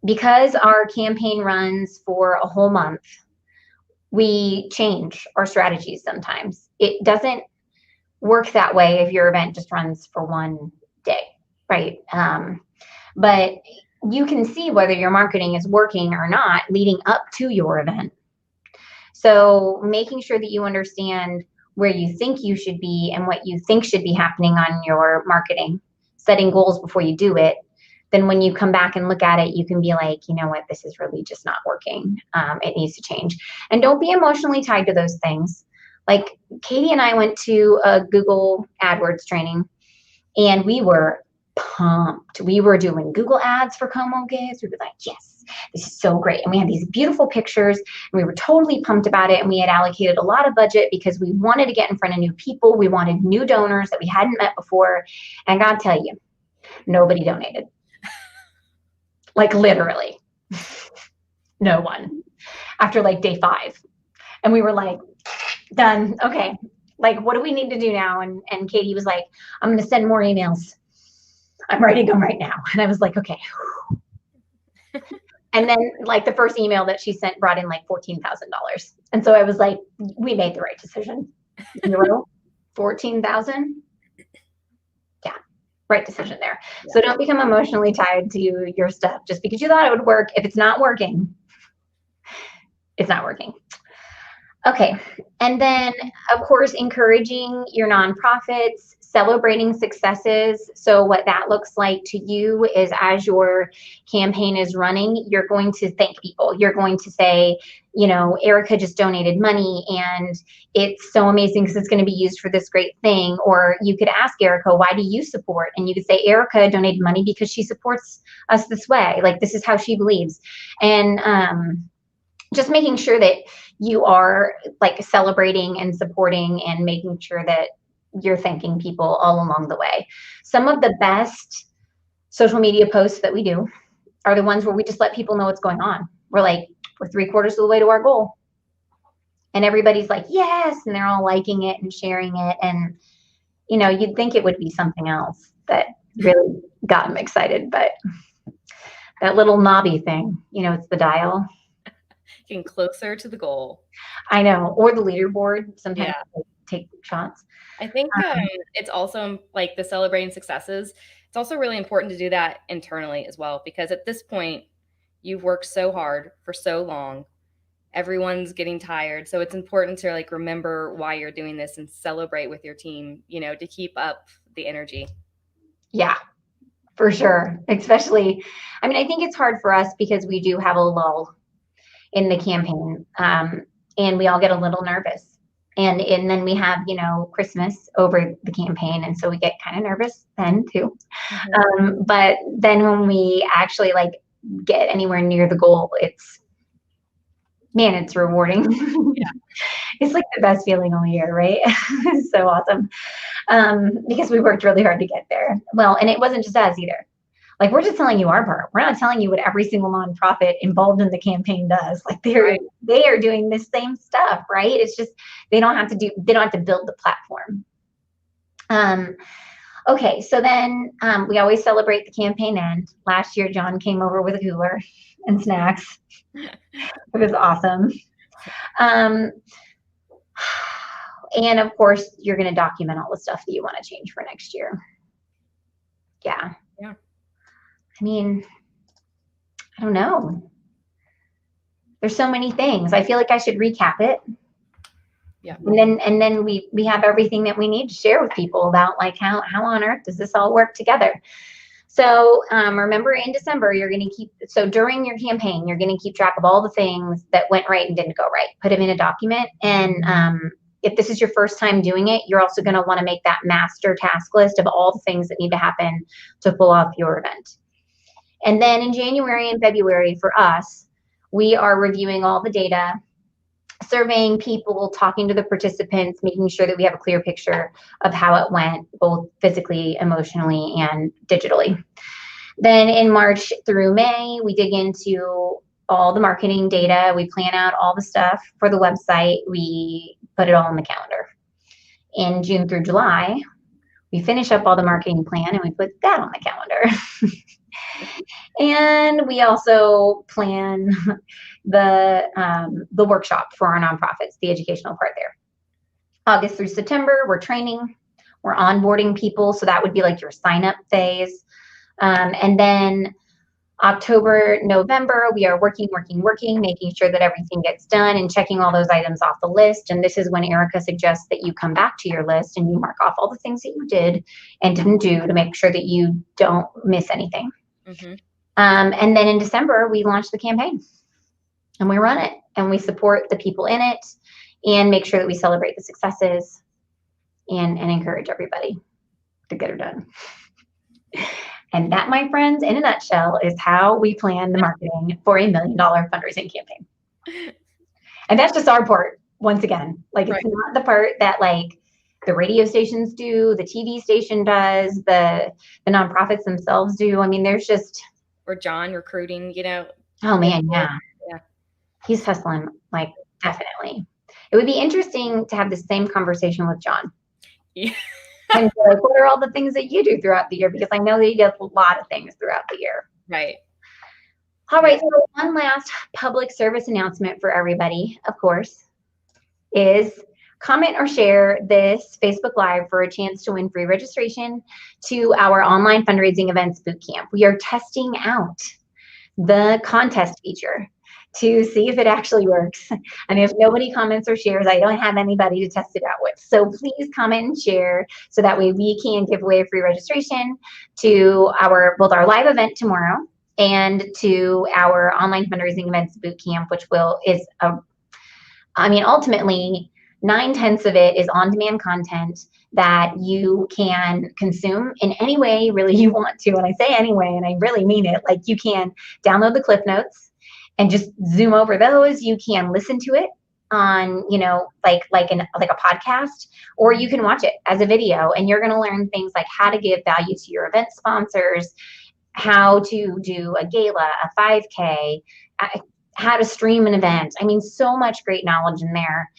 Because our campaign runs for a whole month, we change our strategies sometimes. It doesn't work that way if your event just runs for one day, right? But you can see whether your marketing is working or not leading up to your event. So making sure that you understand where you think you should be and what you think should be happening on your marketing, setting goals before you do it. Then when you come back and look at it, you can be like, you know what, this is really just not working. It needs to change. And don't be emotionally tied to those things. Like Katie and I went to a Google AdWords training, and we were pumped. We were doing Google ads for Como Gives. We were like, yes, this is so great. And we had these beautiful pictures, and we were totally pumped about it. And we had allocated a lot of budget because we wanted to get in front of new people. We wanted new donors that we hadn't met before. And I gotta tell you, nobody donated. Like literally no one after like day 5. And we were like, done. Okay. Like, what do we need to do now? And Katie was like, I'm going to send more emails. I'm writing them right now. And I was like, okay. And then like the first email that she sent brought in like $14,000. And so I was like, we made the right decision. 14,000. Yeah. Right decision there. Yeah. So don't become emotionally tied to your stuff just because you thought it would work. If it's not working, it's not working. Okay. And then, of course, encouraging your nonprofits, celebrating successes. So what that looks like to you is as your campaign is running, you're going to thank people. You're going to say, you know, Erika just donated money and it's so amazing because it's going to be used for this great thing. Or you could ask Erika, why do you support? And you could say, Erika donated money because she supports us this way. Like, this is how she believes. And just making sure that you are like celebrating and supporting and making sure that you're thanking people all along the way. Some of the best social media posts that we do are the ones where we just let people know what's going on. We're like, we're 3/4 of the way to our goal. And everybody's like, yes. And they're all liking it and sharing it. And, you know, you'd think it would be something else that really got them excited. But that little knobby thing, it's the dial. Getting closer to the goal. I know, or the leaderboard. Sometimes Yeah. they take shots. I think it's also like the celebrating successes. It's also really important to do that internally as well, because at this point, you've worked so hard for so long. Everyone's getting tired. So it's important to like remember why you're doing this and celebrate with your team, to keep up the energy. Yeah, for sure. Especially, I mean, I think it's hard for us because we do have a lull in the campaign, and we all get a little nervous. And then we have, Christmas over the campaign. And so we get kind of nervous then too. But then when we actually like get anywhere near the goal, it's rewarding. Yeah. It's like the best feeling all year, right? It's so awesome. Because we worked really hard to get there. Well, and it wasn't just us either. Like, we're just telling you our part. We're not telling you what every single nonprofit involved in the campaign does. Like, they are doing the same stuff, right? It's just they don't have to build the platform. Okay, so then we always celebrate the campaign end. Last year, John came over with a cooler and snacks. It was awesome. And of course, you're going to document all the stuff that you want to change for next year. Yeah. I mean, I don't know. There's so many things. I feel like I should recap it. Yeah. And then we have everything that we need to share with people about like how on earth does this all work together. So remember, in December, during your campaign, you're going to keep track of all the things that went right and didn't go right. Put them in a document. And if this is your first time doing it, you're also going to want to make that master task list of all the things that need to happen to pull off your event. And then in January and February for us, we are reviewing all the data, surveying people, talking to the participants, making sure that we have a clear picture of how it went, both physically, emotionally, and digitally. Then in March through May, we dig into all the marketing data. We plan out all the stuff for the website. We put it all on the calendar. In June through July, we finish up all the marketing plan and we put that on the calendar. And we also plan the workshop for our nonprofits, the educational part there. August through September, we're training, we're onboarding people. So that would be like your sign up phase. And then October, November, we are working, making sure that everything gets done and checking all those items off the list. And this is when Erika suggests that you come back to your list and you mark off all the things that you did and didn't do to make sure that you don't miss anything. And then in December, we launch the campaign and we run it and we support the people in it and make sure that we celebrate the successes and encourage everybody to get her done. And that, my friends, in a nutshell, is how we plan the marketing for $1 million fundraising campaign. And that's just our part, once again. Like, it's not the part that like the radio stations do, the TV station does, the nonprofits themselves do. I mean, there's just... Or John recruiting, Oh, man, yeah. He's hustling, like, definitely. It would be interesting to have the same conversation with John. Yeah. And like, what are all the things that you do throughout the year? Because I know that you do a lot of things throughout the year. Right. All right. So one last public service announcement for everybody, of course, is comment or share this Facebook Live for a chance to win free registration to our online fundraising events bootcamp. We are testing out the contest feature to see if it actually works. And if nobody comments or shares, I don't have anybody to test it out with. So please comment and share so that way we can give away a free registration to both our live event tomorrow and to our online fundraising events bootcamp, which ultimately 9/10 of it is on-demand content that you can consume in any way really you want to. And I say anyway, and I really mean it. Like, you can download the Cliff Notes and just zoom over those. You can listen to it on, like a podcast, or you can watch it as a video, and you're going to learn things like how to give value to your event sponsors, how to do a gala, a 5K, how to stream an event. I mean, so much great knowledge in there.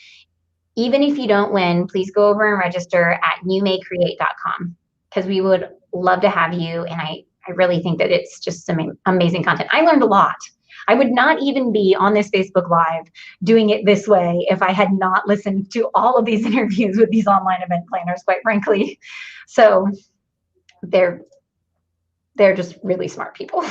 Even if you don't win, please go over and register at youmaycreate.com because we would love to have you. And I really think that it's just some amazing content. I learned a lot. I would not even be on this Facebook Live doing it this way if I had not listened to all of these interviews with these online event planners, quite frankly. So they're just really smart people.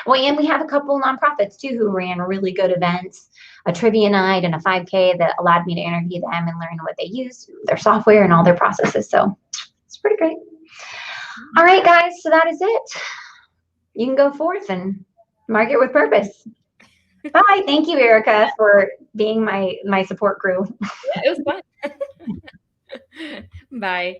Well, and we have a couple nonprofits too who ran really good events, a trivia night and a 5K that allowed me to interview them and learn what they use, their software and all their processes. So it's pretty great. All right, guys, so that is it. You can go forth and market with purpose. Bye. Thank you, Erika, for being my support crew. Yeah, it was fun. Bye.